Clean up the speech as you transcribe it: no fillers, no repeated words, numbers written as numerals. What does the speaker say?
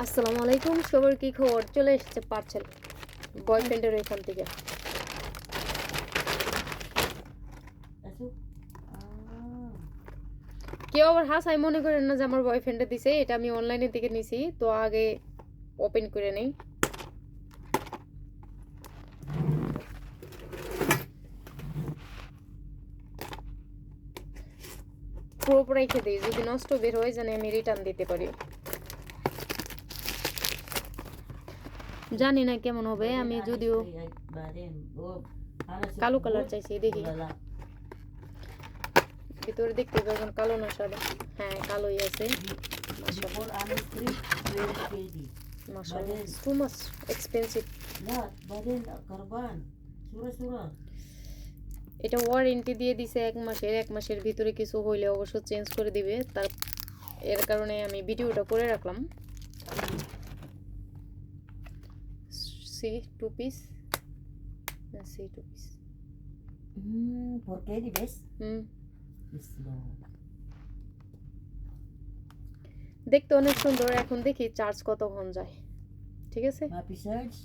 আসসালামু আলাইকুম, সবার কি খবর? চলে এসেছে পার্সেল বয়ফ্রেন্ডের এখান থেকে। কেউ আবার হাসাই মনে করেন না যে আমার বয়ফ্রেন্ডে দিছে, এটা আমি অনলাইনে থেকে নিছি, তো আগে ওপেন করে নেই। পুরোপুরি রেখে দিই, যদি নষ্ট বের হয়ে জানি আমি রিটার্ন দিতে পারি। জানি না কেমন হবে, আমি যদিও কালো কালার চাইছি, দেখি ভিতরে দেখতে পাবেন কালো না সাদা। হ্যাঁ, কালোই আছে। মাশাআল্লাহ, টু মাচ এক্সপেন্সিভ। এটা ওয়ারেন্টি দিয়ে দিছে 1 মাসের ভিতরে কিছু হইলে অবশ্য চেঞ্জ করে দিবে। তার এর কারণে আমি ভিডিওটা করে রাখলাম। সি টু পিস, সি টু পিস। ¿Por qué dices? দেখতে অনেক সুন্দর। এখন দেখি চার্জ কতক্ষণ যায়। ঠিক আছে, Happy search.